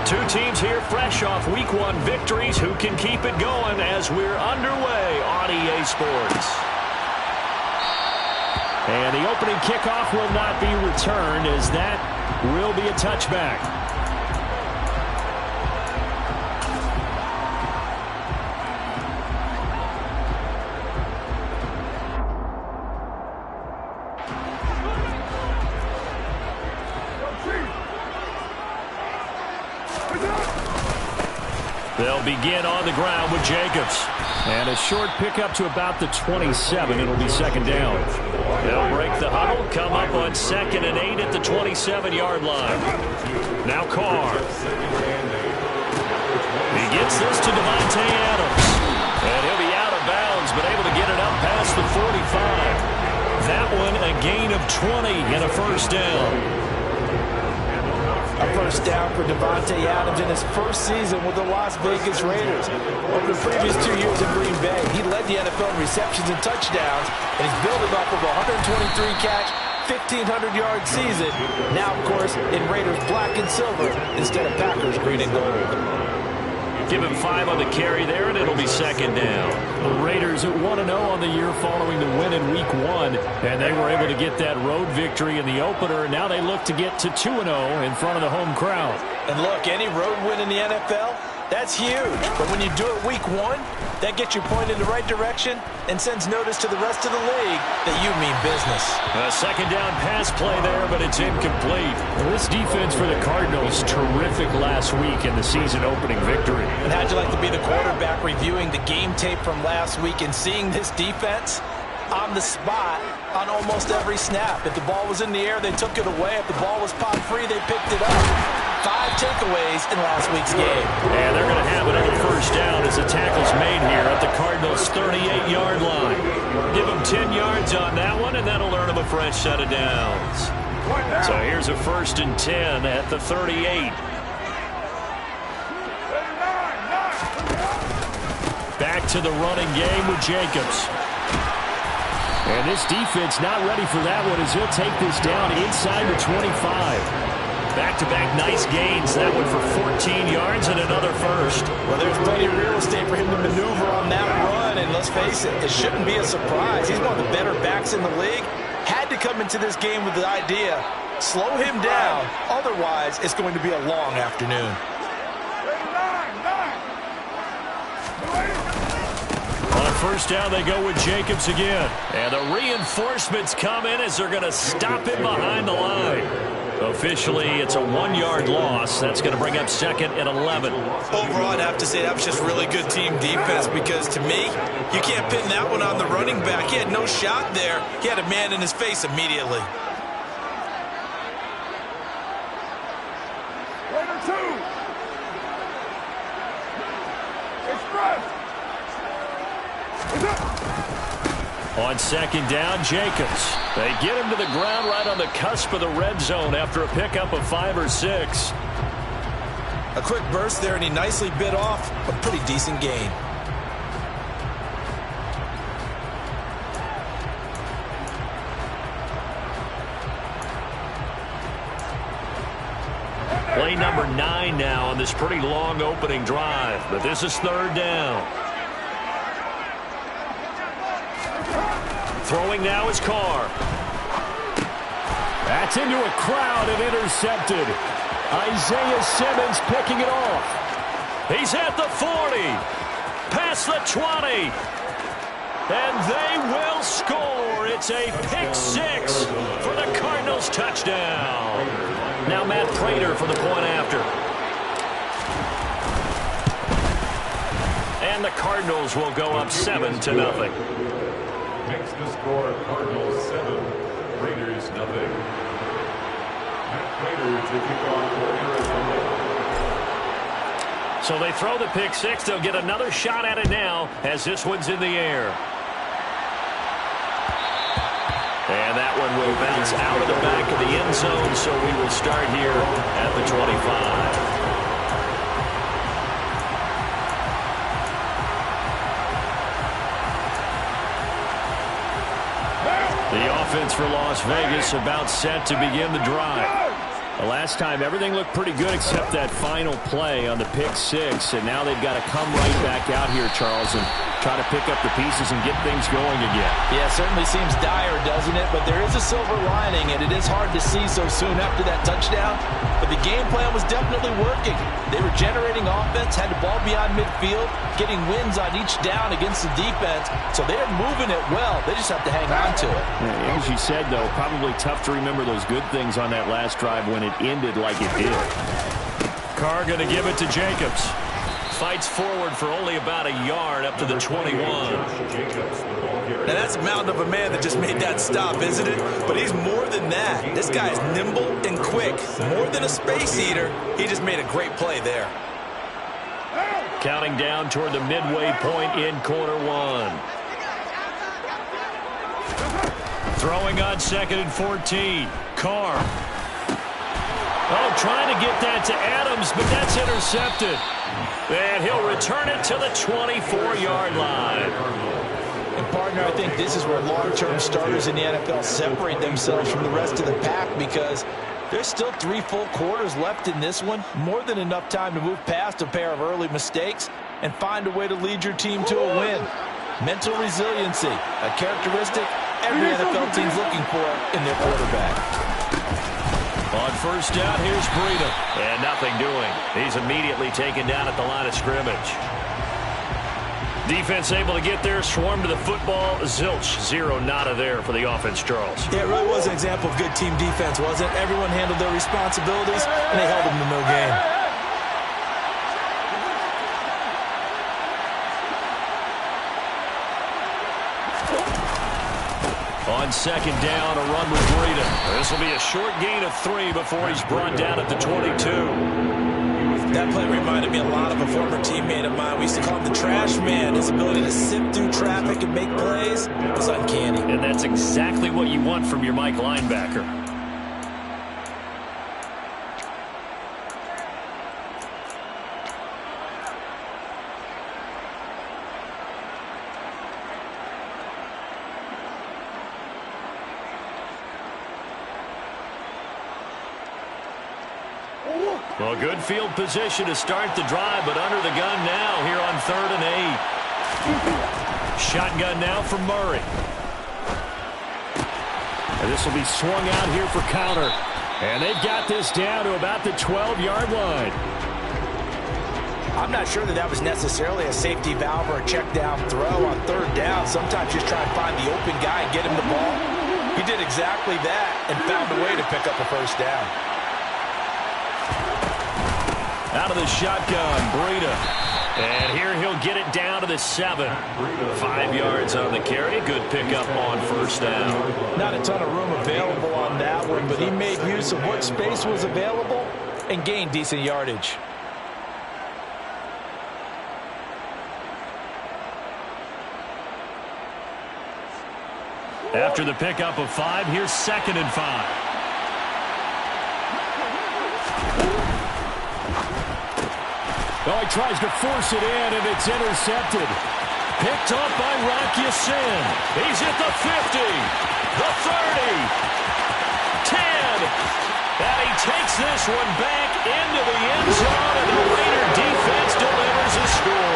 Two teams here fresh off Week 1 victories. Who can keep it going as we're underway on EA Sports? And the opening kickoff will not be returned, as that will be a touchback. They'll begin on the ground with Jacobs. And a short pickup to about the 27. It'll be second down. They'll break the huddle, come up on 2nd and 8 at the 27-yard line. Now Carr. He gets this to Davante Adams. And he'll be out of bounds, but able to get it up past the 45. That one a gain of 20 and a first down. A first down for Davante Adams in his first season with the Las Vegas Raiders. Over the previous 2 years in Green Bay, he led the NFL in receptions and touchdowns, and he's building off of a 123-catch, 1,500-yard season. Now, of course, in Raiders black and silver instead of Packers green and gold. Give him 5 on the carry there, and it'll be second down. The Raiders 1-0 on the year following the win in Week 1, and they were able to get that road victory in the opener. Now they look to get to 2-0 in front of the home crowd. And look, any road win in the NFL, that's huge. But when you do it Week 1, that gets you pointed in the right direction and sends notice to the rest of the league that you mean business. A second down pass play there, but it's incomplete. Well, this defense for the Cardinals, terrific last week in the season-opening victory. And how'd you like to be the quarterback reviewing the game tape from last week and seeing this defense on the spot on almost every snap? If the ball was in the air, they took it away. If the ball was popped free, they picked it up. 5 takeaways in last week's game. And they're going to have another first down as the tackle's made here at the Cardinals' 38-yard line. Give them 10 yards on that one, and that'll earn them a fresh set of downs. So here's a 1st and 10 at the 38. Back to the running game with Jacobs. And this defense not ready for that one as he'll take this down inside the 25. Back-to-back nice gains. That one for 14 yards and another first. Well, there's plenty of real estate for him to maneuver on that run. And let's face it shouldn't be a surprise. He's one of the better backs in the league. Had to come into this game with the idea, slow him down. Otherwise, it's going to be a long afternoon. On first down, they go with Jacobs again. And the reinforcements come in as they're going to stop him behind the line. Officially, it's a 1-yard loss. That's going to bring up 2nd and 11. Overall, I'd have to say that was just really good team defense because, to me, you can't pin that one on the running back. He had no shot there. He had a man in his face immediately. On second down, Jacobs. They get him to the ground right on the cusp of the red zone after a pickup of 5 or 6. A quick burst there, and he nicely bit off a pretty decent gain. Play number 9 now on this pretty long opening drive, but this is 3rd down. Throwing now is Carr. That's into a crowd and intercepted. Isaiah Simmons picking it off. He's at the 40. Past the 20. And they will score. It's a pick 6 for the Cardinals touchdown. Now Matt Prater for the point after. And the Cardinals will go up 7-0. Makes the score Cardinals 7, Raiders nothing. Matt Prater to kick off for Arizona. So they throw the pick 6. They'll get another shot at it now as this one's in the air. And that one will bounce out of the back of the end zone, so we will start here at the 25. The offense for Las Vegas about set to begin the drive. The last time, everything looked pretty good except that final play on the pick six, and now they've got to come right back out here, Charles, and try to pick up the pieces and get things going again. Yeah, it certainly seems dire, doesn't it? But there is a silver lining, and it is hard to see so soon after that touchdown. But the game plan was definitely working. They were generating offense, had the ball beyond midfield, getting wins on each down against the defense. So they're moving it well. They just have to hang on to it. Yeah, as you said, though, probably tough to remember those good things on that last drive when it ended like it did. Carr going to give it to Jacobs. Fights forward for only about a yard up to the 21. Now that's a mountain of a man that just made that stop, isn't it? But he's more than that. This guy is nimble and quick. More than a space eater. He just made a great play there. Counting down toward the midway point in quarter one. Throwing on 2nd and 14. Carr. Oh, trying to get that to Adams, but that's intercepted. And he'll return it to the 24-yard line. And, partner, I think this is where long-term starters in the NFL separate themselves from the rest of the pack, because there's still 3 full quarters left in this one. More than enough time to move past a pair of early mistakes and find a way to lead your team to a win. Mental resiliency, a characteristic every NFL team's looking for in their quarterback. On first down, here's Breida. And nothing doing. He's immediately taken down at the line of scrimmage. Defense able to get there, swarm to the football. Zilch, 0 nada there for the offense, Charles. Yeah, it really was an example of good team defense, wasn't it? Everyone handled their responsibilities, and they held them to no gain. On second down, a run with Breida. This will be a short gain of 3 before he's brought down at the 22. That play reminded me a lot of a former teammate of mine. We used to call him the trash man. His ability to sift through traffic and make plays was uncanny. And that's exactly what you want from your Mike linebacker. Well, good field position to start the drive, but under the gun now here on 3rd and 8. Shotgun now from Murray. And this will be swung out here for counter. And they've got this down to about the 12-yard line. I'm not sure that was necessarily a safety valve or a check down throw on 3rd down. Sometimes just try and find the open guy and get him the ball. He did exactly that and found a way to pick up a first down. Out of the shotgun, Breida. And here he'll get it down to the 7. 5 yards on the carry. Good pickup on first down. Not a ton of room available on that one, but he made use of what space was available and gained decent yardage. After the pickup of 5, here's 2nd and 5. Oh, he tries to force it in, and it's intercepted. Picked up by Rock Ya-Sin. He's at the 50, the 30, 10. And he takes this one back into the end zone, and the Raider defense delivers a score.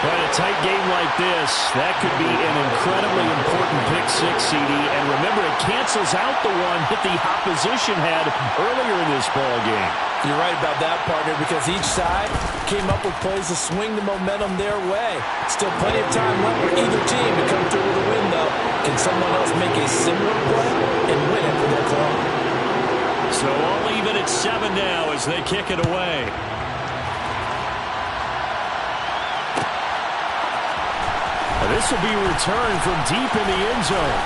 But in a tight game like this, that could be an incredibly important pick six, CD. And remember, it cancels out the one that the opposition had earlier in this ball game. You're right about that, partner, because each side came up with plays to swing the momentum their way. Still plenty of time left for either team to come through with a win, though. Can someone else make a similar play and win it for their club? So all even at 7 now as they kick it away. This will be returned from deep in the end zone.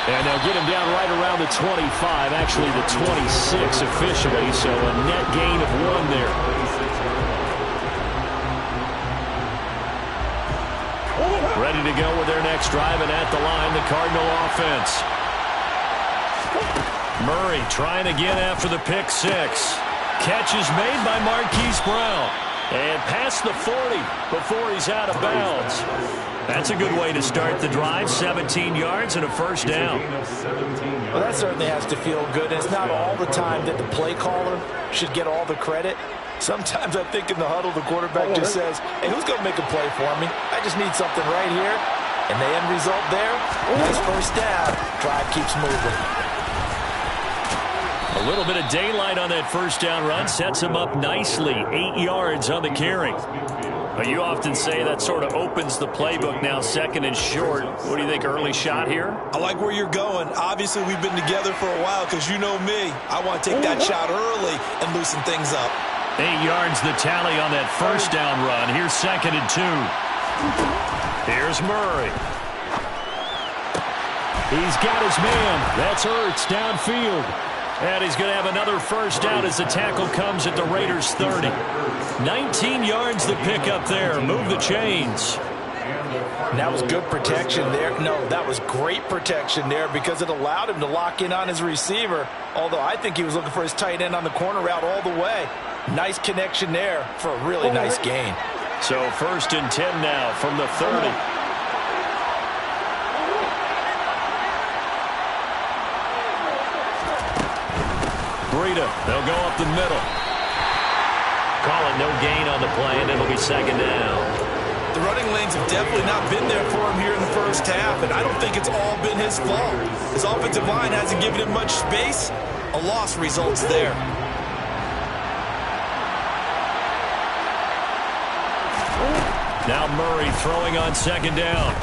And they'll get him down right around the 25, actually the 26 officially, so a net gain of 1 there. Ready to go with their next drive, and at the line, the Cardinal offense. Murray trying again after the pick 6. Catch is made by Marquise Brown. And past the 40 before he's out of bounds. That's a good way to start the drive. 17 yards and a first down. Well, that certainly has to feel good. It's not all the time that the play caller should get all the credit. Sometimes I think in the huddle, the quarterback just says, hey, who's going to make a play for me? I just need something right here. And the end result there, nice first down. Drive keeps moving. A little bit of daylight on that first down run sets him up nicely. 8 yards on the carry. But you often say that sort of opens the playbook now, second and short. What do you think, early shot here? I like where you're going. Obviously, we've been together for a while because you know me. I want to take that shot early and loosen things up. 8 yards the tally on that first down run. Here's second and 2. Here's Murray. He's got his man. That's Ertz downfield. And he's going to have another first down as the tackle comes at the Raiders' 30. 19 yards the pickup there. Move the chains. And that was good protection there. No, that was great protection there because it allowed him to lock in on his receiver. Although I think he was looking for his tight end on the corner route all the way. Nice connection there for a really nice gain. So first and 10 now from the 30. Breida, they'll go up the middle. Call it no gain on the play, and it'll be second down. The running lanes have definitely not been there for him here in the first half, and I don't think it's all been his fault. His offensive line hasn't given him much space. A loss results there. Now Murray throwing on second down.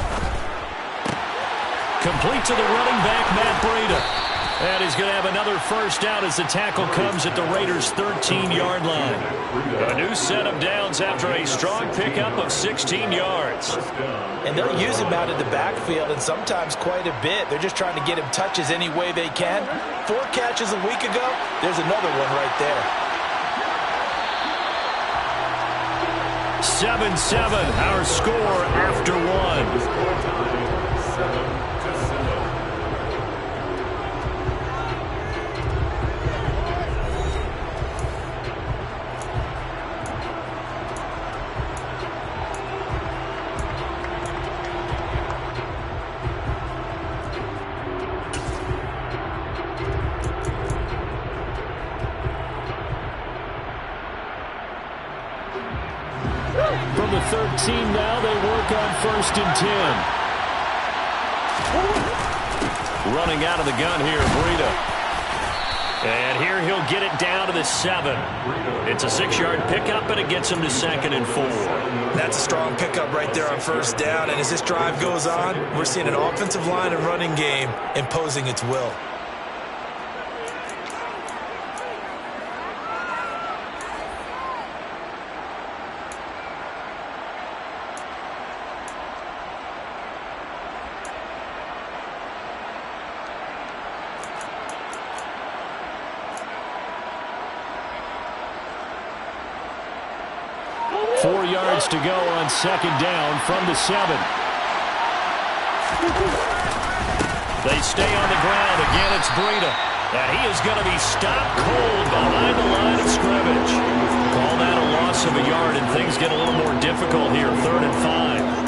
Complete to the running back, Matt Breida. And he's going to have another first down as the tackle comes at the Raiders' 13-yard line. A new set of downs after a strong pickup of 16 yards. And they'll use him out in the backfield, and sometimes quite a bit. They're just trying to get him touches any way they can. 4 catches a week ago. There's another one right there. 7-7, our score after one. From the 13 now, they work on first and 10. Running out of the gun here, Breida. And here he'll get it down to the 7. It's a 6-yard pickup, and it gets him to second and 4. That's a strong pickup right there on first down, and as this drive goes on, we're seeing an offensive line and running game imposing its will. To go on second down from the 7. They stay on the ground. Again, it's Breida. And he is going to be stopped cold behind the line of scrimmage. Call that a loss of a yard, and things get a little more difficult here. 3rd and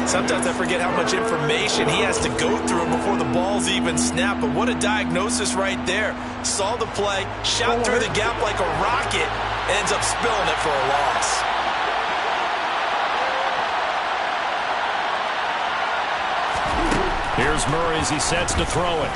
5. Sometimes I forget how much information he has to go through before the ball's even snapped. But what a diagnosis right there. Saw the play, shot through the gap like a rocket, ends up spilling it for a loss. Here's Murray as he sets to throw it.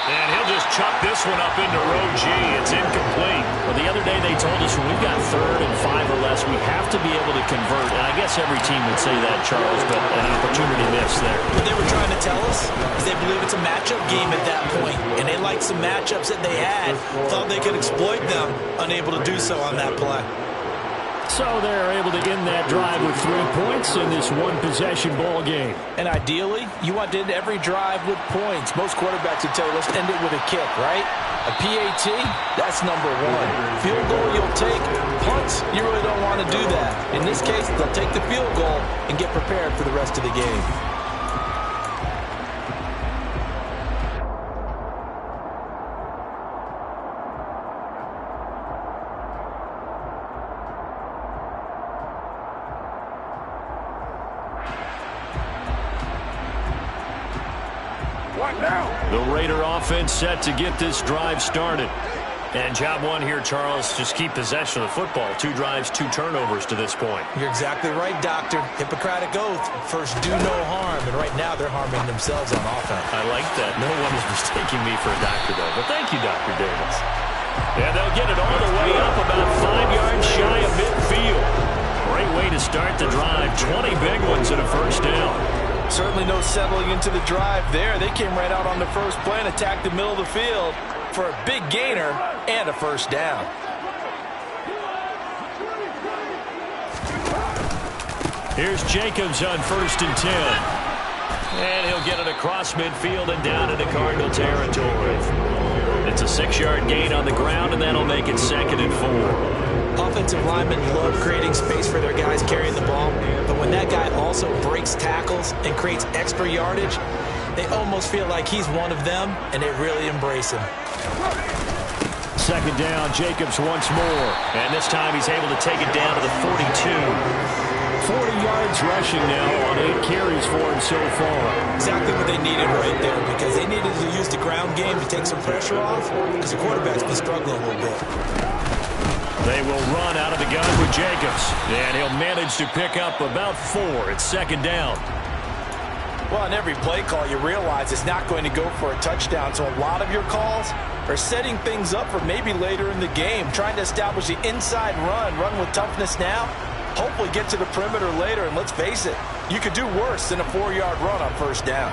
And he'll just chuck this one up into row G. It's incomplete. Well, the other day they told us when we've got 3rd and 5 or less, we have to be able to convert. And I guess every team would say that, Charles, but an opportunity missed there. What they were trying to tell us is they believe it's a matchup game at that point, and they liked some matchups that they had, thought they could exploit them, unable to do so on that play. So they're able to end that drive with 3 points in this one-possession ball game. And ideally, you want to end every drive with points. Most quarterbacks would tell you, let's end it with a kick, right? A PAT, that's number 1. Field goal you'll take. Punts, you really don't want to do that. In this case, they'll take the field goal and get prepared for the rest of the game. The Raider offense set to get this drive started. And job one here, Charles, just keep possession of the football. 2 drives, 2 turnovers to this point. You're exactly right, Doctor. Hippocratic oath. First, do no harm. And right now, they're harming themselves on offense. I like that. No one is mistaking me for a doctor, though. But thank you, Dr. Davis. And they'll get it all the way up about 5 yards shy of midfield. Great way to start the drive. 20 big ones and a first down. Certainly no settling into the drive there. They came right out on the first play and attacked the middle of the field for a big gainer and a first down. Here's Jacobs on 1st and 10. And he'll get it across midfield and down into Cardinal territory. It's a 6-yard gain on the ground, and that'll make it 2nd and 4. Offensive linemen love creating space for their guys carrying the ball, but when that guy also breaks tackles and creates extra yardage, they almost feel like he's one of them, and they really embrace him. 2nd down, Jacobs once more. And this time he's able to take it down to the 42. 40 yards rushing now on 8 carries for him so far. Exactly what they needed right there, because they needed to use the ground game to take some pressure off, because the quarterback's been struggling a little bit. They will run out of the gun with Jacobs. And he'll manage to pick up about 4. It's 2nd down. Well, on every play call, you realize it's not going to go for a touchdown. So a lot of your calls are setting things up for maybe later in the game, trying to establish the inside run with toughness now, hopefully get to the perimeter later. And let's face it, you could do worse than a 4-yard run on first down.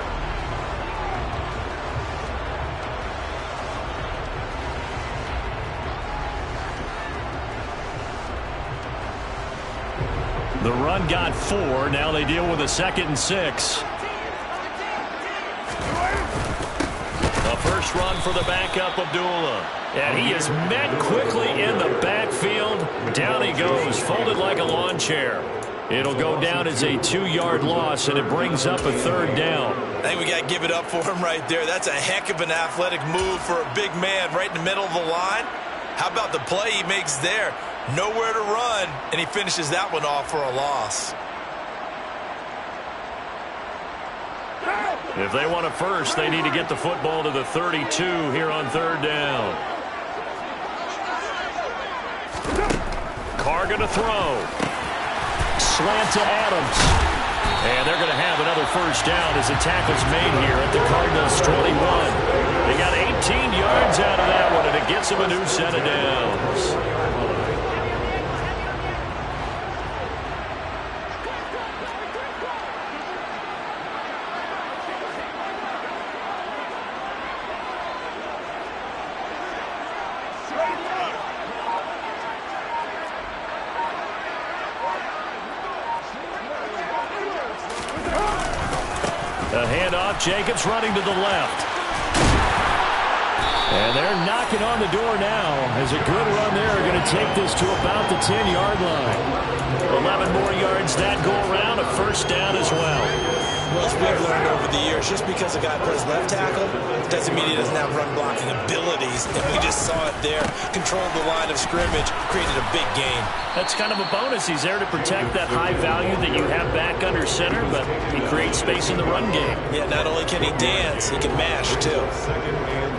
The run got 4. Now they deal with a 2nd and 6. The first run for the backup, Abdullah. And he is met quickly in the backfield. Down he goes, folded like a lawn chair. It'll go down as a 2-yard loss, and it brings up a 3rd down. I think we got to give it up for him right there. That's a heck of an athletic move for a big man right in the middle of the line. How about the play he makes there? Nowhere to run, and he finishes that one off for a loss. If they want a first, they need to get the football to the 32 here on 3rd down. Carr going to throw. Slant to Adams. And they're going to have another first down as the tackle's made here at the Cardinals' 21. They got 18 yards out of that one, and it gets them a new set of downs. A handoff, Jacobs running to the left. And they're knocking on the door now as a good run there are going to take this to about the 10-yard line. 11 more yards that go around, a first down as well. Well, as we've learned over the years, just because a guy plays left tackle doesn't mean he doesn't have run blocking abilities. And we just saw it there. Controlled the line of scrimmage, created a big gain. That's kind of a bonus. He's there to protect that high value that you have back under center, but he creates space in the run game. Yeah, not only can he dance, he can mash too.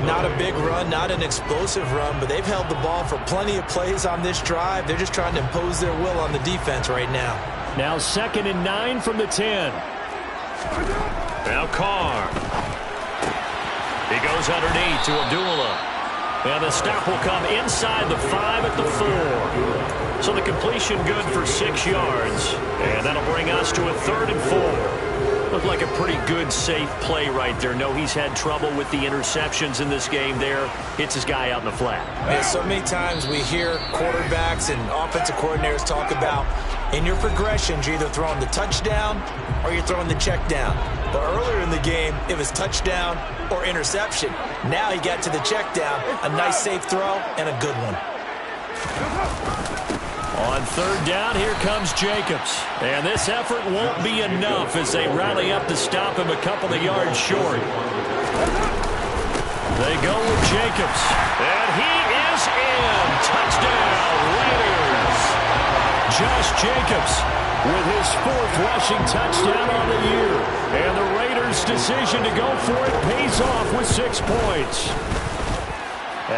Not a big run, not an explosive run, but they've held the ball for plenty of plays on this drive. They're just trying to impose their will on the defense right now. Now 2nd and 9 from the 10. Now Carr. He goes underneath to Abdullah. And the stop will come inside the 5 at the 4. So the completion good for 6 yards. And that'll bring us to a 3rd and 4. Looked like a pretty good, safe play right there. No, he's had trouble with the interceptions in this game there. Hits his guy out in the flat. Yeah, so many times we hear quarterbacks and offensive coordinators talk about in your progressions, you're either throwing the touchdown or you're throwing the check down. But earlier in the game, it was touchdown or interception. Now he got to the check down, a nice safe throw, and a good one. On 3rd down, here comes Jacobs. And this effort won't be enough as they rally up to stop him a couple of yards short. They go with Jacobs. And he is in. Touchdown, Raiders. Josh Jacobs with his 4th rushing touchdown on the year. And the Raiders first decision to go for it pays off with 6 points.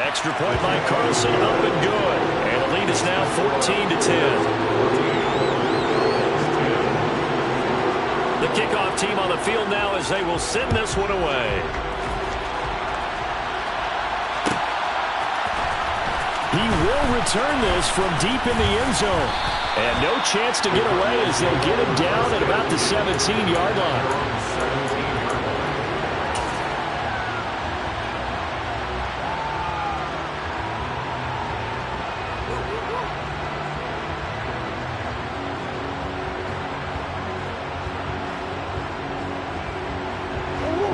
Extra point by Carlson, up and good. And the lead is now 14-10. The kickoff team on the field now as they will send this one away. He will return this from deep in the end zone. And no chance to get away as they'll get him down at about the 17-yard line.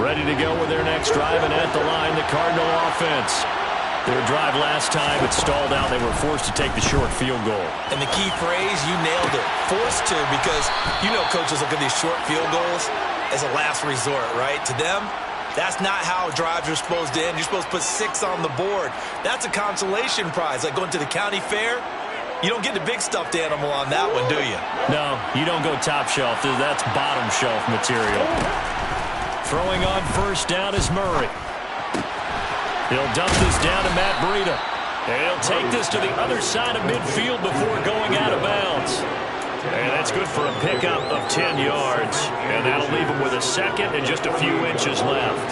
Ready to go with their next drive, and at the line, the Cardinal offense. Their drive last time, it stalled out. They were forced to take the short field goal. And the key phrase, you nailed it. Forced to, because you know coaches look at these short field goals as a last resort, right? To them, that's not how drives are supposed to end. You're supposed to put 6 on the board. That's a consolation prize, like going to the county fair. You don't get the big stuffed animal on that one, do you? No, you don't go top shelf. That's bottom shelf material. Throwing on first down is Murray. He'll dump this down to Matt Breida. And he'll take this to the other side of midfield before going out of bounds. And that's good for a pickup of 10 yards. And that'll leave him with a second and just a few inches left.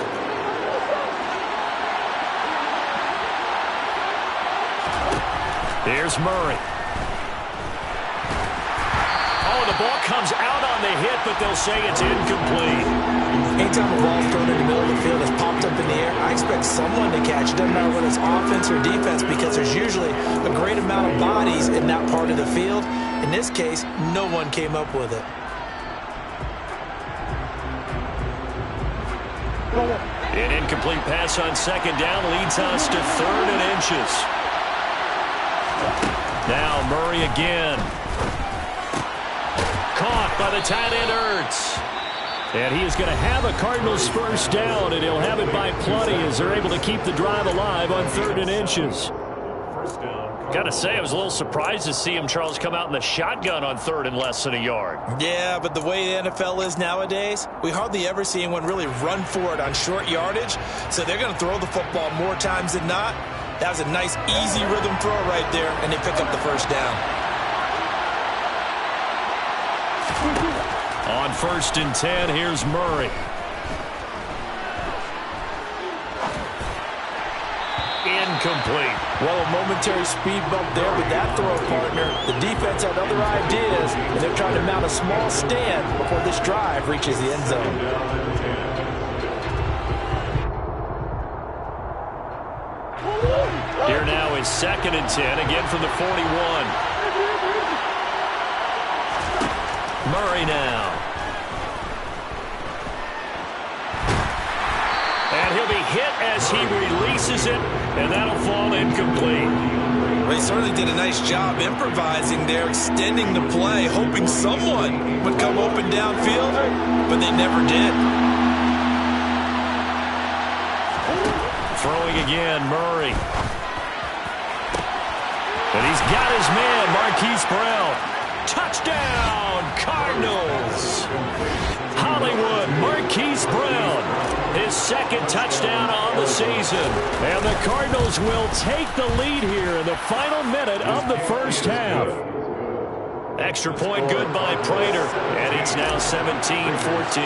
Here's Murray. Oh, the ball comes out on the hit, but they'll say it's incomplete. Anytime a ball's thrown in the middle of the field that's popped up in the air, I expect someone to catch it. Doesn't matter whether it's offense or defense, because there's usually a great amount of bodies in that part of the field. In this case, no one came up with it. An incomplete pass on second down leads us to 3rd and inches. Now Murray again. Caught by the tight end Ertz. And he is going to have a Cardinals first down, and he'll have it by plenty as they're able to keep the drive alive on 3rd and inches. Got to say, I was a little surprised to see him, Charles, come out in the shotgun on 3rd and less than a yard. Yeah, but the way the NFL is nowadays, we hardly ever see anyone really run for it on short yardage. So they're going to throw the football more times than not. That was a nice, easy rhythm throw right there, and they pick up the first down. On 1st and 10, here's Murray. Incomplete. Well, a momentary speed bump there with that throw, partner. The defense had other ideas, and they're trying to mount a small stand before this drive reaches the end zone. Here now is 2nd and 10, again from the 41. Murray now. And he'll be hit as he releases it, and that'll fall incomplete. Well, he certainly did a nice job improvising there, extending the play, hoping someone would come open downfield, but they never did. Throwing again, Murray. And he's got his man, Marquise Brown. Touchdown, Cardinals. Hollywood, Marquise Brown. His 2nd touchdown on the season. And the Cardinals will take the lead here in the final minute of the first half. Extra point good by Prater. And it's now 17-14.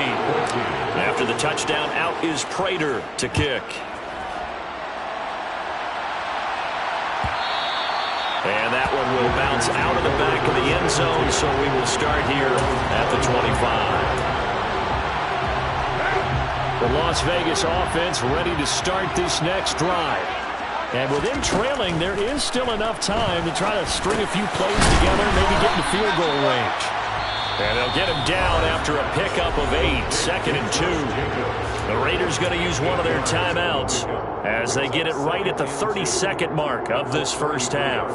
After the touchdown, out is Prater to kick. And that one will bounce out of the back of the end zone, so we will start here at the 25. The Las Vegas offense ready to start this next drive. And with them trailing, there is still enough time to try to string a few plays together and maybe get in the field goal range. And they'll get him down after a pickup of 8, 2nd and 2. The Raiders going to use one of their timeouts as they get it right at the 32nd mark of this first half.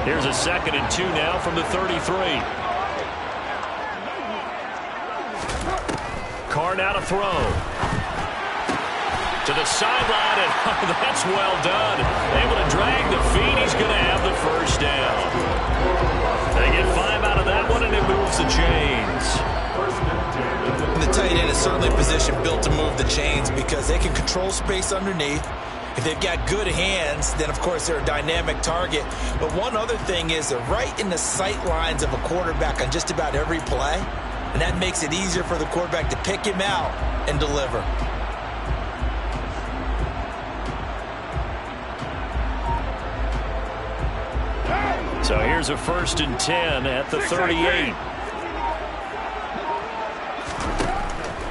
Here's a 2nd and 2 now from the 33. Carr now to throw. To the sideline, and that's well done. Able to drag the feet. He's going to have the first down. They get 5 out of that one, and it moves the chains. The tight end is certainly a position built to move the chains because they can control space underneath. If they've got good hands, then, of course, they're a dynamic target. But one other thing is they're right in the sight lines of a quarterback on just about every play, and that makes it easier for the quarterback to pick him out and deliver. So here's a 1st and 10 at the 38.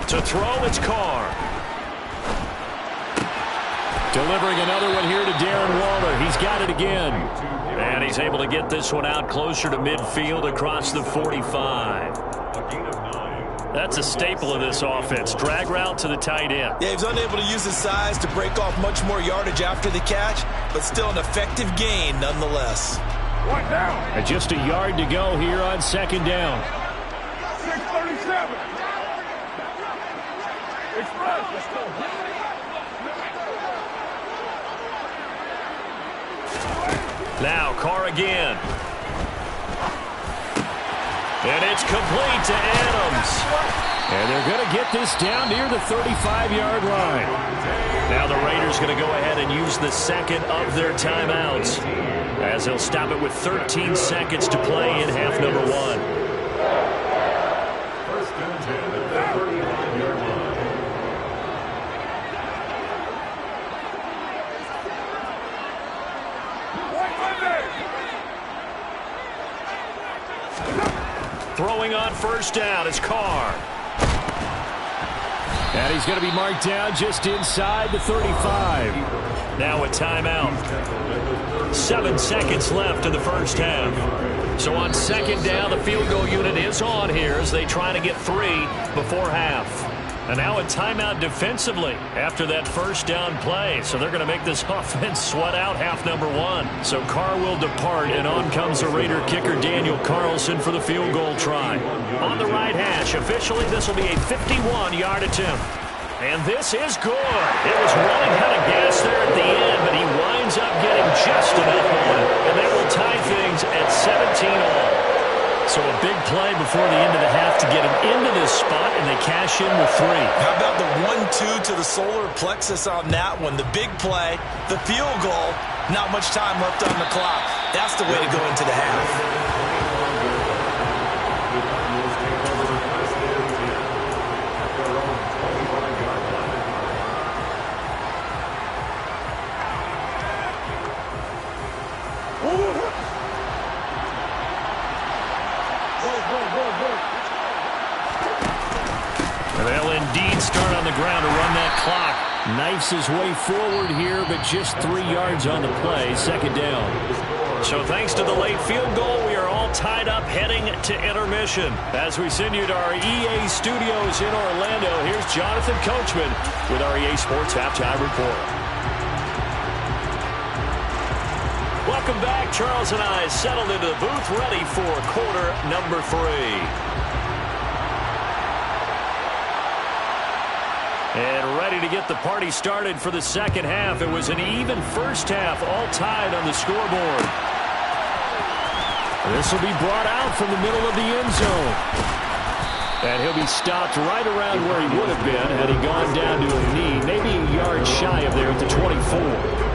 To throw, it's Carr. Delivering another one here to Darren Waller. He's got it again. And he's able to get this one out closer to midfield across the 45. That's a staple of this offense. Drag route to the tight end. Yeah, he was unable to use his size to break off much more yardage after the catch, but still an effective gain nonetheless. And just a yard to go here on 2nd down. 6:37. Express, let's go. Now Carr again. And it's complete to Adams. And they're going to get this down near the 35-yard line. Now the Raiders going to go ahead and use the second of their timeouts, as they'll stop it with 13 seconds to play in half number 1. 1st and 10 at the 35-yard line. Throwing on 1st down is Carr. And he's going to be marked down just inside the 35. Now a timeout. 7 seconds left in the 1st half. So on 2nd down, the field goal unit is on here as they try to get 3 before half. And now a timeout defensively after that 1st down play. So they're going to make this offense sweat out half number 1. So Carr will depart, and on comes the Raider kicker Daniel Carlson for the field goal try. On the right hash, officially this will be a 51-yard attempt. And this is good. It was running out of gas there at the end, but he winds up getting just enough on it. And they will tie things at 17 all. So a big play before the end of the half to get him into this spot, and they cash in with 3. How about the 1-2 to the solar plexus on that one? The big play, the field goal, not much time left on the clock. That's the way to go into the half. They'll indeed start on the ground to run that clock. Knifes his way forward here, but just 3 yards on the play. 2nd down. So thanks to the late field goal, we are all tied up heading to intermission. As we send you to our EA studios in Orlando, here's Jonathan Coachman with our EA Sports Halftime Report. Welcome back. Charles and I settled into the booth, ready for quarter number 3. And ready to get the party started for the 2nd half. It was an even 1st half, all tied on the scoreboard. This will be brought out from the middle of the end zone. And he'll be stopped right around where he would have been had he gone down to a knee, maybe a yard shy of there at the 24.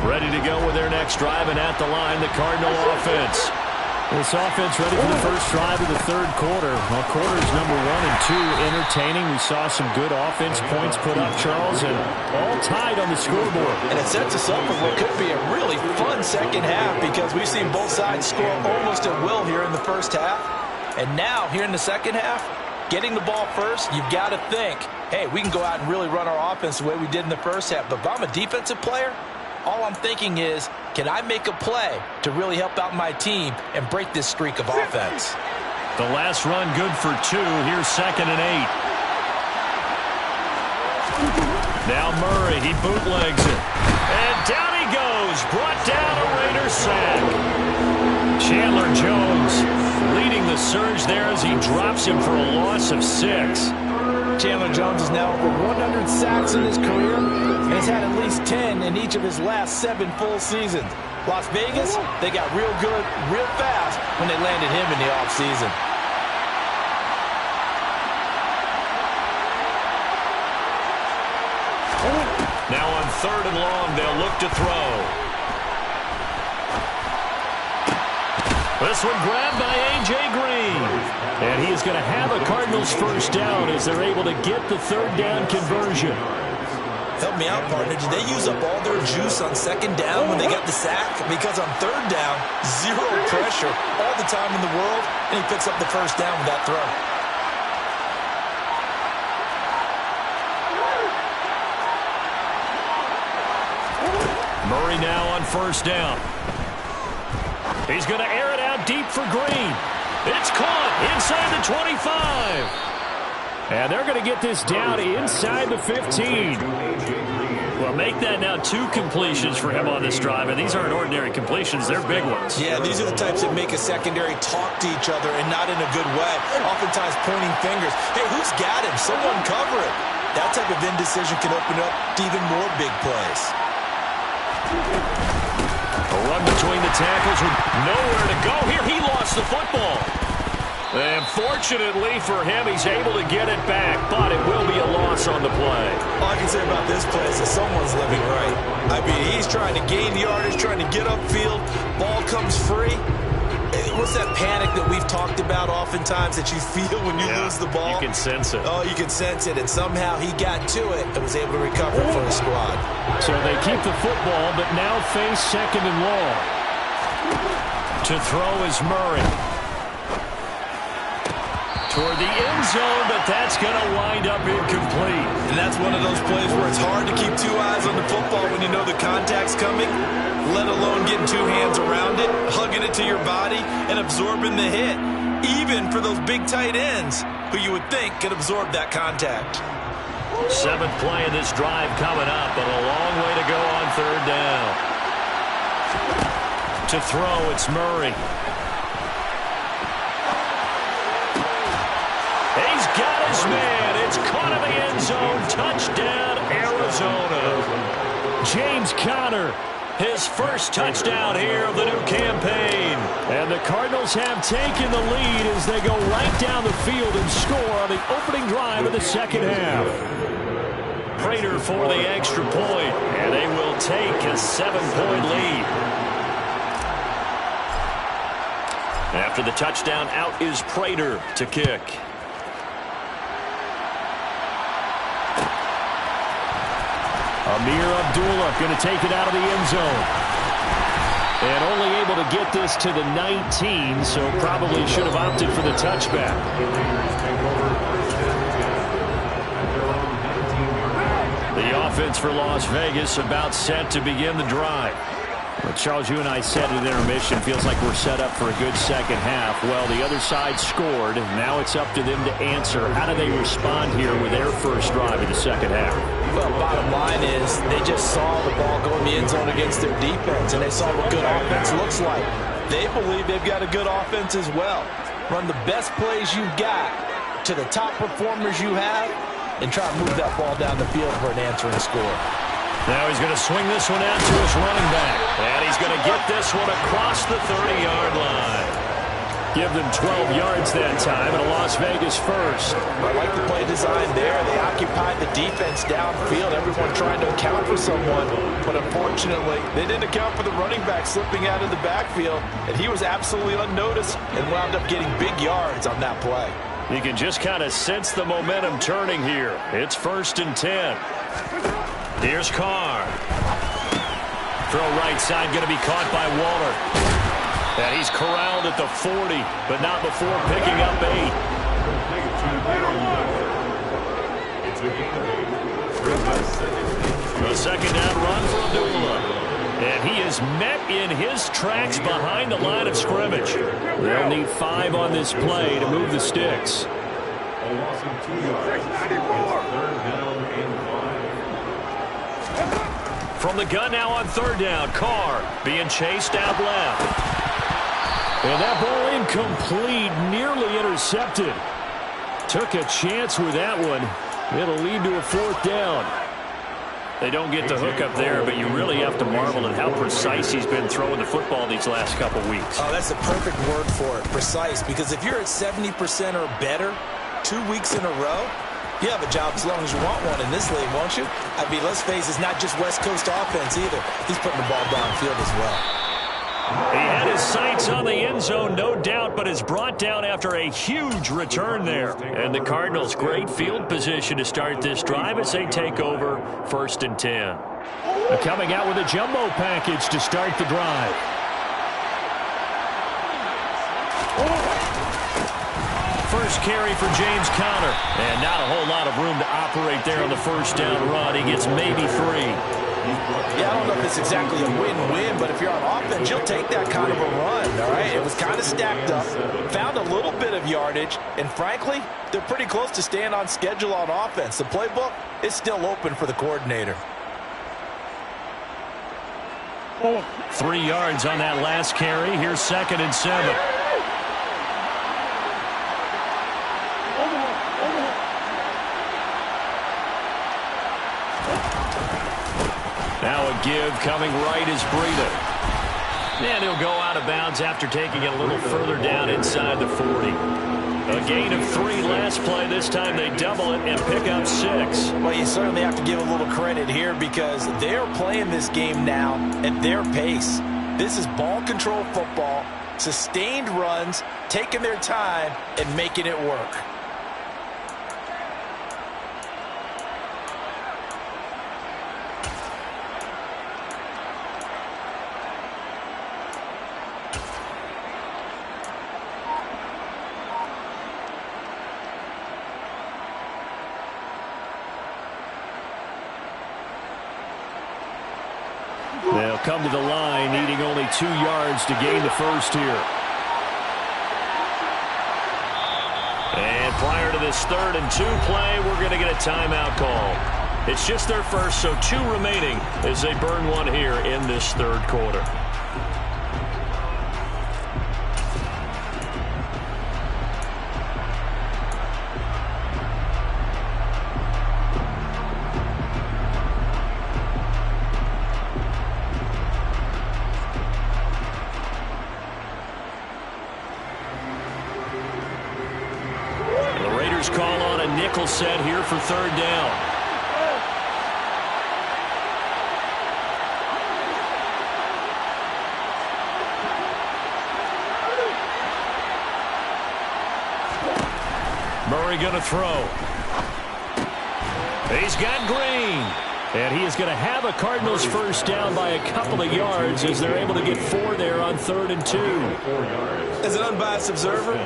Ready to go with their next drive, and at the line, the Cardinal offense. This offense ready for the first drive of the 3rd quarter. Well, quarters number 1 and 2 entertaining. We saw some good offense points put up, Charles, and all tied on the scoreboard. And it sets us up for what could be a really fun 2nd half, because we've seen both sides score almost at will here in the 1st half. And now, here in the 2nd half, getting the ball first, you've got to think, hey, we can go out and really run our offense the way we did in the 1st half. But if I'm a defensive player, all I'm thinking is, can I make a play to really help out my team and break this streak of offense? The last run good for 2. Here's 2nd and 8. Now Murray, he bootlegs it. And down he goes. Brought down a Raider sack. Chandler Jones leading the surge there as he drops him for a loss of 6. Chandler Jones is now over 100 sacks in his career and has had at least 10 in each of his last 7 full seasons. Las Vegas, they got real good, real fast when they landed him in the offseason. Now on 3rd and long, they'll look to throw. This one grabbed by A.J. Green. And he is going to have a Cardinals first down as they're able to get the 3rd down conversion. Help me out, partner. Did they use up all their juice on 2nd down when they got the sack? Because on 3rd down, 0 pressure, all the time in the world, and he picks up the first down with that throw. Murray now on 1st down. He's going to air it out deep for Green. It's caught inside the 25. And they're going to get this down inside the 15. Well, make that now 2 completions for him on this drive. And these aren't ordinary completions. They're big ones. Yeah, these are the types that make a secondary talk to each other and not in a good way. Oftentimes pointing fingers. Hey, who's got him? Someone cover it. That type of indecision can open up to even more big plays. A run between the tackles with nowhere to go here. He lost the football. And fortunately for him, he's able to get it back, but it will be a loss on the play. All I can say about this play is that someone's living right. I mean, he's trying to gain yardage, trying to get upfield. Ball comes free. What's that panic that we've talked about oftentimes that you feel when you lose the ball? You can sense it. Oh, you can sense it, and somehow he got to it and was able to recover for his squad. So they keep the football, but now face 2nd and long. To throw is Murray. Toward the end zone, but that's going to wind up incomplete. And that's one of those plays where it's hard to keep 2 eyes on the football when you know the contact's coming, let alone getting 2 hands around it, hugging it to your body, and absorbing the hit, even for those big tight ends who you would think could absorb that contact. 7th play of this drive coming up, but a long way to go on 3rd down. To throw, it's Murray. He's got his man. It's caught in the end zone. Touchdown, Arizona. James Conner, his first touchdown here of the new campaign. And the Cardinals have taken the lead as they go right down the field and score on the opening drive of the 2nd half. Prater for the extra point, and they will take a 7-point lead. After the touchdown, out is Prater to kick. Amir Abdullah going to take it out of the end zone. And only able to get this to the 19, so probably should have opted for the touchback. The offense for Las Vegas about set to begin the drive. But Charles, you and I said at intermission, feels like we're set up for a good 2nd half. Well, the other side scored. Now it's up to them to answer. How do they respond here with their first drive of the 2nd half? Well, bottom line is they just saw the ball go in the end zone against their defense, and they saw what good offense looks like. They believe they've got a good offense as well. Run the best plays you've got to the top performers you have, and try to move that ball down the field for an answering score. Now he's going to swing this one out to his running back. And he's going to get this one across the 30-yard line. Give them 12 yards that time, and a Las Vegas first. I like the play design there. They occupied the defense downfield, everyone trying to account for someone. But unfortunately, they didn't account for the running back slipping out of the backfield, and he was absolutely unnoticed and wound up getting big yards on that play. You can just kind of sense the momentum turning here. It's 1st and 10. Here's Carr. Throw right side, going to be caught by Waller. And he's corralled at the 40, but not before picking up 8. A 2nd down run for Abdullah. And he is met in his tracks behind the line of scrimmage. They'll need 5 on this play to move the sticks. A loss of 2 yards. It's 3rd down and 5. From the gun now on third down. Carr being chased out left. And that ball incomplete, nearly intercepted. Took a chance with that one. It'll lead to a fourth down. They don't get the hook up there, but you really have to marvel at how precise he's been throwing the football these last couple weeks. Oh, that's the perfect word for it, precise, because if you're at 70% or better 2 weeks in a row, you have a job as long as you want one in this league, won't you? I mean, let's face it, it's not just West Coast offense either. He's putting the ball downfield as well. He had his sights on the end zone, no doubt, but is brought down after a huge return there. And the Cardinals, great field position to start this drive as they take over 1st and 10. Coming out with a jumbo package to start the drive. First carry for James Conner. And not a whole lot of room to operate there on the first down run. He gets maybe 3. Yeah, I don't know if it's exactly a win-win, but if you're on offense, you'll take that kind of a run, all right? It was kind of stacked up, found a little bit of yardage, and frankly, they're pretty close to staying on schedule on offense. The playbook is still open for the coordinator. 3 yards on that last carry. Here's 2nd and 7. Now a give coming right is Breida. And he'll go out of bounds after taking it a little further down inside the 40. A gain of 3 last play. This time they double it and pick up 6. Well, you certainly have to give a little credit here because they're playing this game now at their pace. This is ball control football, sustained runs, taking their time and making it work. They'll come to the line, needing only 2 yards to gain the first here. And prior to this 3rd and 2 play, we're going to get a timeout call. It's just their first, so 2 remaining as they burn one here in this 3rd quarter. Call on a nickel set here for 3rd down. Murray going to throw. He's got Green. And he is going to have a Cardinals first down by a couple of yards as they're able to get 4 there on 3rd and 2. As an unbiased observer,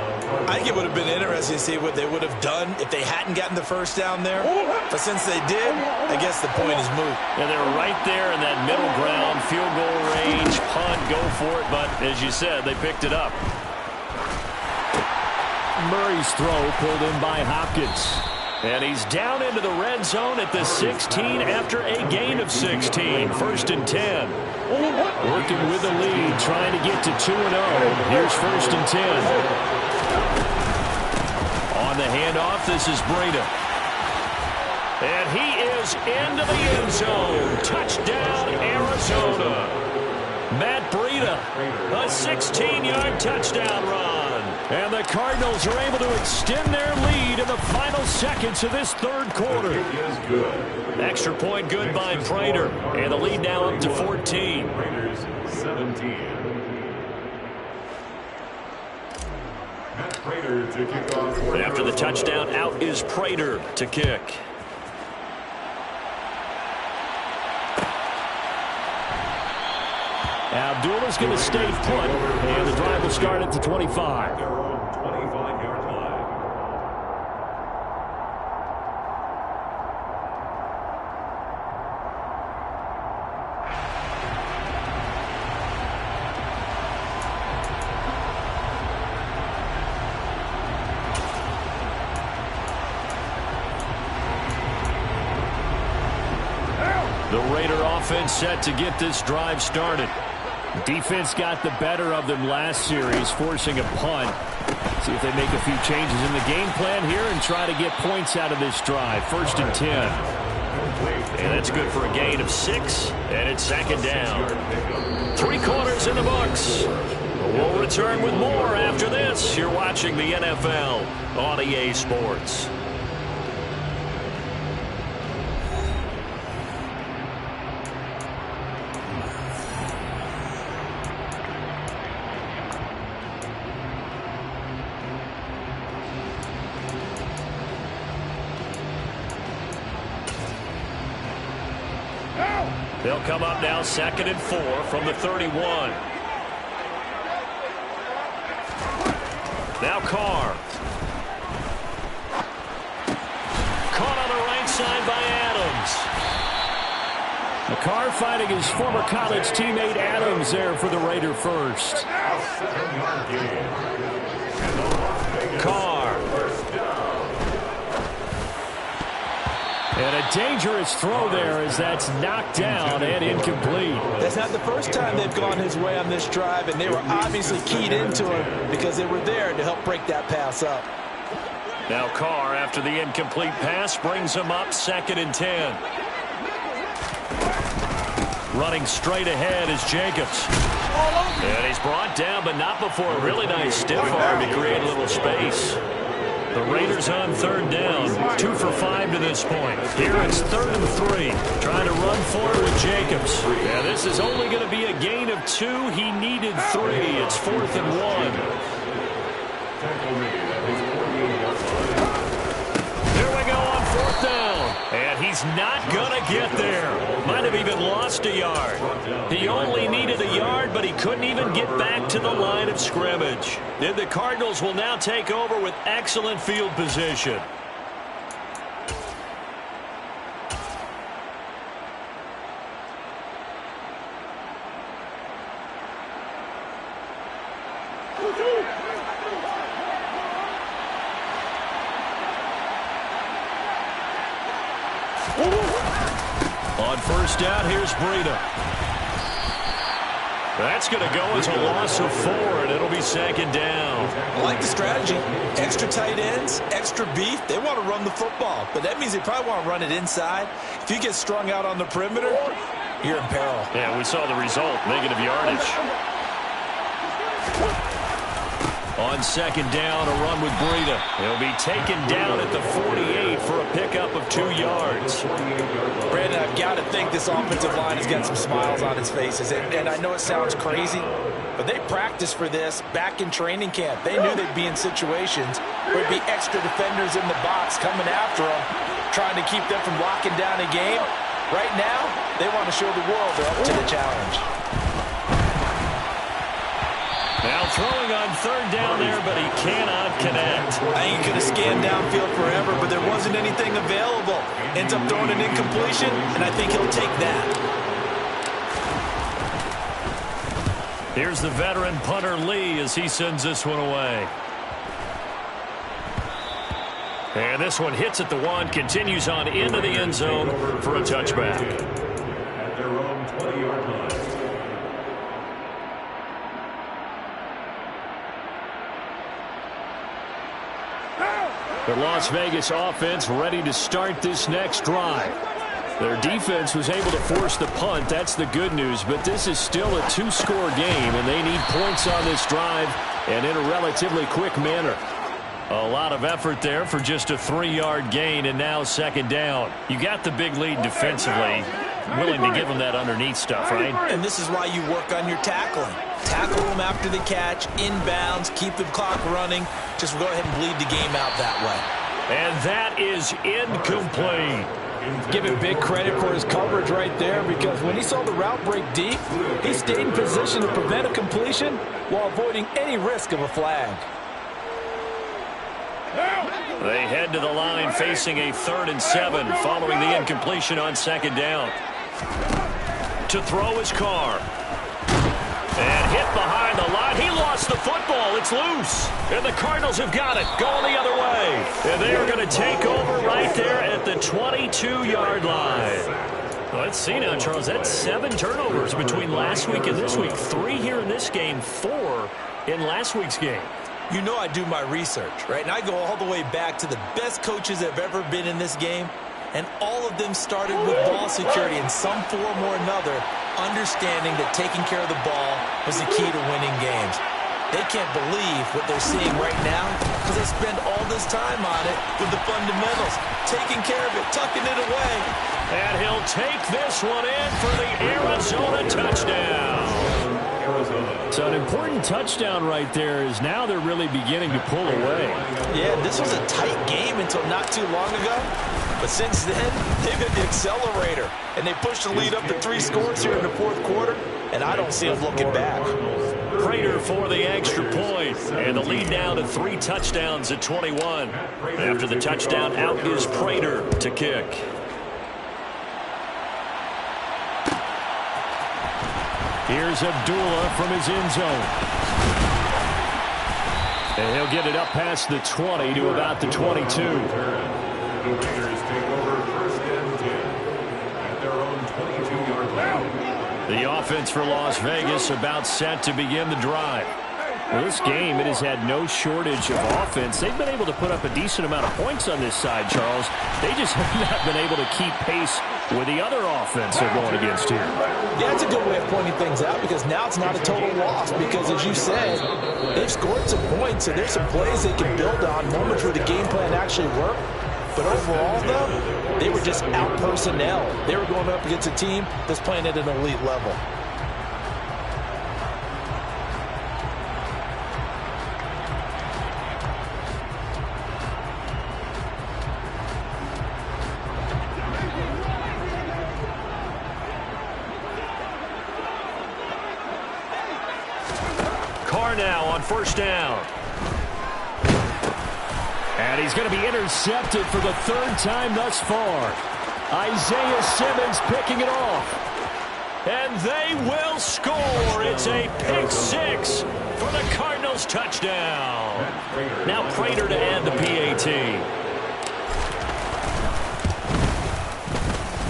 I think it would have been interesting to see what they would have done if they hadn't gotten the first down there. But since they did, I guess the point is moot. And they're right there in that middle ground, field goal range, punt, go for it. But as you said, they picked it up. Murray's throw pulled in by Hopkins. And he's down into the red zone at the 16 after a gain of 16. 1st and 10. Working with the lead, trying to get to 2-0. Here's 1st and 10. On the handoff, this is Breida. And he is into the end zone. Touchdown, Arizona. Matt Breida, a 16-yard touchdown run. And the Cardinals are able to extend their lead in the final seconds of this 3rd quarter. Extra point good by Prater. And the lead now up to 14. Raiders 17. Matt Prater to kick off. After the touchdown, out is Prater to kick. Abdullah's going to stay put, and the drive will start at the 25. 25-yard line. The Raider offense set to get this drive started. Defense got the better of them last series, forcing a punt. See if they make a few changes in the game plan here and try to get points out of this drive. 1st and 10. And that's good for a gain of 6, and it's 2nd down. 3 quarters in the books. We'll return with more after this. You're watching the NFL on EA Sports. They'll come up now 2nd and 4 from the 31. Now Carr. Caught on the right side by Adams. Carr fighting his former college teammate Adams there for the Raider first. Carr. And a dangerous throw there as that's knocked down and incomplete. That's not the first time they've gone his way on this drive, and they were obviously keyed into him because they were there to help break that pass up. Now Carr, after the incomplete pass, brings him up 2nd and 10. Running straight ahead is Jacobs. And he's brought down, but not before a really nice stiff arm to create a little space. The Raiders on 3rd down, 2 for 5 to this point. Here it's 3rd and 3, trying to run forward with Jacobs. Yeah, this is only going to be a gain of 2. He needed 3. It's 4th and 1. Here we go on 4th down. And he's not going to get there. Might have even lost a yard. He only needed a yard, but he couldn't even get back to the line of scrimmage. And the Cardinals will now take over with excellent field position. On 1st down, here's Breida. That's going to go as a loss of 4, and it'll be 2nd down. I like the strategy. Extra tight ends, extra beef. They want to run the football, but that means they probably want to run it inside. If you get strung out on the perimeter, you're in peril. Yeah, we saw the result, negative yardage. On 2nd down, a run with Breida. He'll be taken down at the 48 for a pickup of 2 yards. Brandon, I've got to think this offensive line has got some smiles on its faces. And I know it sounds crazy, but they practiced for this back in training camp. They knew they'd be in situations where there'd be extra defenders in the box coming after them, trying to keep them from locking down a game. Right now, they want to show the world they're up to the challenge. Now throwing on 3rd down there, but he cannot connect. I ain't going to scan downfield forever, but there wasn't anything available. Ends up throwing an incompletion, and I think he'll take that. Here's the veteran punter Lee as he sends this one away. And this one hits at the 1, continues on into the end zone for a touchback. At their own 20-yard line. The Las Vegas offense ready to start this next drive. Their defense was able to force the punt. That's the good news, but this is still a 2-score game, and they need points on this drive and in a relatively quick manner. A lot of effort there for just a 3-yard gain, and now 2nd down. You got the big lead defensively, willing to give them that underneath stuff, right? And this is why you work on your tackling. Tackle them after the catch, inbounds, keep the clock running. Just go ahead and bleed the game out that way. And that is incomplete. Give him big credit for his coverage right there, because when he saw the route break deep, he stayed in position to prevent a completion while avoiding any risk of a flag. They head to the line facing a 3rd and 7 following the incompletion on 2nd down. To throw is Carr. And hit behind the line. He lost the football. It's loose. And the Cardinals have got it. Going the other way. And they are going to take over right there at the 22-yard line. Well, let's see now, Charles. That's 7 turnovers between last week and this week. 3 here in this game, 4 in last week's game. You know I do my research, right? And I go all the way back to the best coaches that have ever been in this game. And all of them started with ball security in some form or another, understanding that taking care of the ball was the key to winning games. They can't believe what they're seeing right now because they spend all this time on it with the fundamentals, taking care of it, tucking it away. And he'll take this one in for the Arizona touchdown. So an important touchdown right there is now they're really beginning to pull away. Yeah, this was a tight game until not too long ago. But since then, they've hit the accelerator. And they pushed the lead up to 3 scores here in the 4th quarter. And I don't see them looking back. Prater for the extra point. And the lead now to 3 touchdowns at 21. After the touchdown, out is Prater to kick. Here's Abdullah from his end zone. And he'll get it up past the 20 to about the 22. The Raiders take over 1st and 10 at their own 22-yard line. The offense for Las Vegas about set to begin the drive. Well, this game, it has had no shortage of offense. They've been able to put up a decent amount of points on this side, Charles. They just have not been able to keep pace with the other offense they're going against here. Yeah, it's a good way of pointing things out because now it's not a total loss because, as you said, they've scored some points and there's some plays they can build on, moments where the game plan actually worked. But overall, though, they were just out personnel. They were going up against a team that's playing at an elite level. Carr now on 1st down. And he's going to be intercepted for the 3rd time thus far. Isaiah Simmons picking it off. And they will score. It's a pick 6 for the Cardinals touchdown. Now Prater to add the PAT.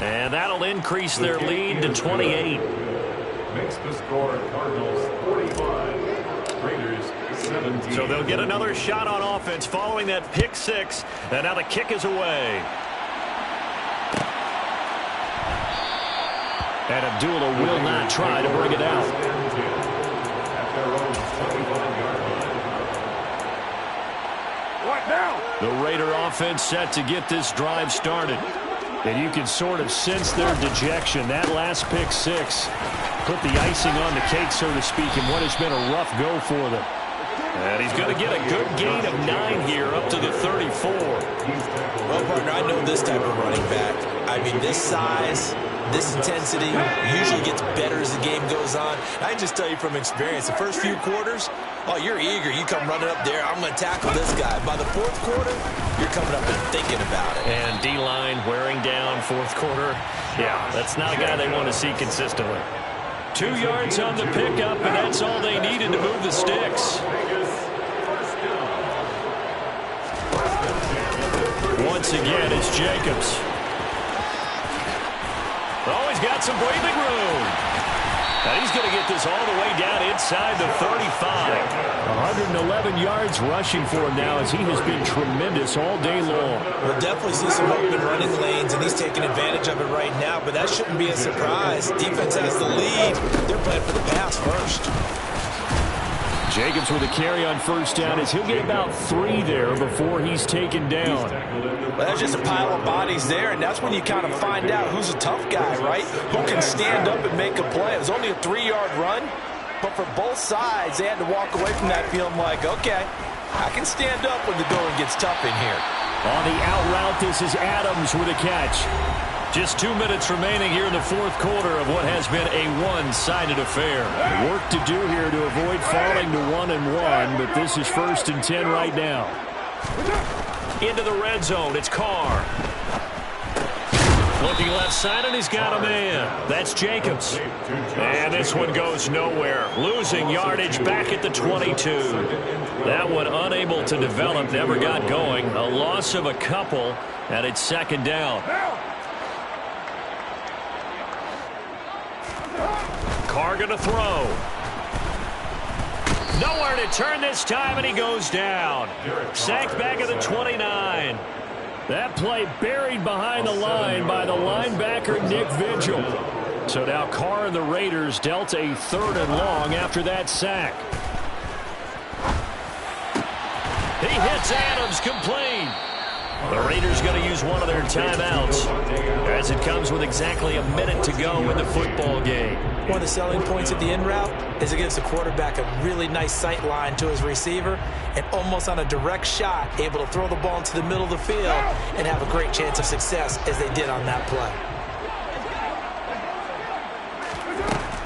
And that'll increase their lead to 28. Makes the score Cardinals 45, Raiders 17. So they'll get another shot on offense following that pick 6. And now the kick is away. And Abdullah will not try to bring it out. At their own 21-yard line. What now? The Raider offense set to get this drive started. And you can sort of sense their dejection. That last pick 6 put the icing on the cake, so to speak, in what has been a rough go for them. And he's going to get a good gain of 9 here up to the 34. Well, partner, I know this type of running back. I mean, this size, this intensity usually gets better as the game goes on. I can just tell you from experience, the first few quarters, oh, you're eager. You come running up there, I'm going to tackle this guy. By the 4th quarter, you're coming up and thinking about it. And D-line wearing down 4th quarter. Yeah, that's not a guy they want to see consistently. 2 yards on the pickup, and that's all they needed to move the sticks. Once again, it's Jacobs. Oh, he's got some breathing room. And he's going to get this all the way down inside the 35. 111 yards rushing for him now as he has been tremendous all day long. We'll definitely see some open running lanes, and he's taking advantage of it right now, but that shouldn't be a surprise. Defense has the lead. They're playing for the pass first. Jacobs with a carry on 1st down as he'll get about 3 there before he's taken down. Well, that's just a pile of bodies there, and that's when you kind of find out who's a tough guy, right? Who can stand up and make a play. It was only a 3-yard run, but for both sides, they had to walk away from that feeling like, okay, I can stand up when the going gets tough in here. On the out route, this is Adams with a catch. Just 2 minutes remaining here in the 4th quarter of what has been a one-sided affair. Work to do here to avoid falling to 1-1, but this is 1st and 10 right now. Into the red zone, it's Carr. Looking left side, and he's got a man. That's Jacobs. And this one goes nowhere. Losing yardage back at the 22. That one unable to develop, never got going. A loss of a couple, and it's 2nd down. Carr going to throw. Nowhere to turn this time, and he goes down. Sacked back at the 29. That play buried behind the line by the linebacker, Nick Vigil. So now Carr and the Raiders dealt a 3rd and long after that sack. He hits Adams complete. The Raiders going to use one of their timeouts as it comes with exactly a minute to go in the football game. One of the selling points of the in route is it gives the quarterback a really nice sight line to his receiver and almost on a direct shot able to throw the ball into the middle of the field and have a great chance of success as they did on that play.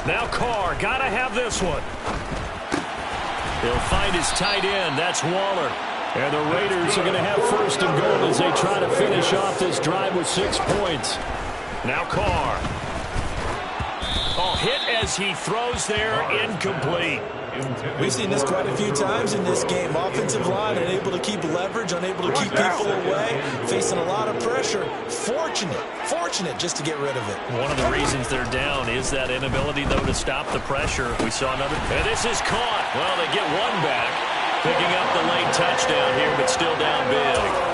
Now Carr, got to have this one. He'll find his tight end. That's Waller. And the Raiders are going to have 1st and goal as they try to finish off this drive with 6 points. Now Carr. Oh, hit as he throws there, incomplete. We've seen this quite a few times in this game. Offensive line unable to keep leverage, unable to keep people away, facing a lot of pressure. Fortunate just to get rid of it. One of the reasons they're down is that inability, though, to stop the pressure. We saw another. And this is caught. Well, they get one back, picking up the late touchdown here, but still down big.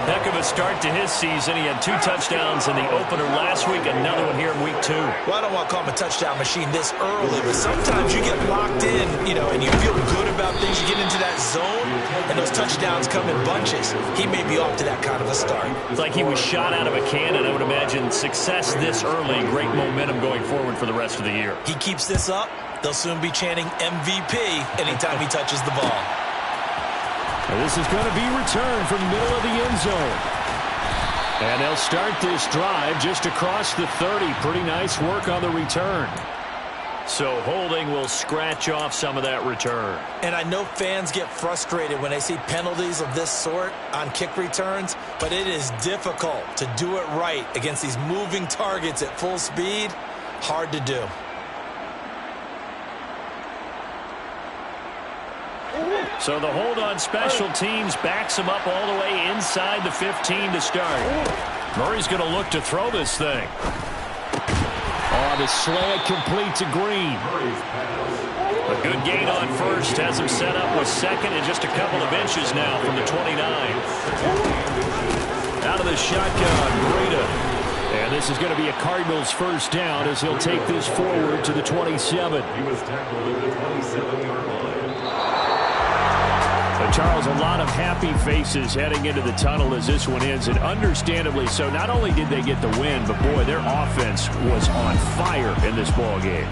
Heck of a start to his season. He had 2 touchdowns in the opener last week, another one here in week 2. Well, I don't want to call him a touchdown machine this early, but sometimes you get locked in, and you feel good about things. You get into that zone, and those touchdowns come in bunches. He may be off to that kind of a start. It's like he was shot out of a cannon. I would imagine success this early, great momentum going forward for the rest of the year. He keeps this up, they'll soon be chanting MVP anytime he touches the ball. And this is going to be returned from the middle of the end zone. And they'll start this drive just across the 30. Pretty nice work on the return. So holding will scratch off some of that return. And I know fans get frustrated when they see penalties of this sort on kick returns, but it is difficult to do it right against these moving targets at full speed. Hard to do. So the hold on special teams backs him up all the way inside the 15 to start. Murray's going to look to throw this thing. Oh, the slant complete to Green. A good gain on 1st has him set up with 2nd and just a couple of inches now from the 29. Out of the shotgun, Breida. And this is going to be a Cardinals 1st down as he'll take this forward to the 27. He was tackled at the 27-yard line. Charles, a lot of happy faces heading into the tunnel as this one ends, and understandably so. Not only did they get the win, but boy, their offense was on fire in this ball game.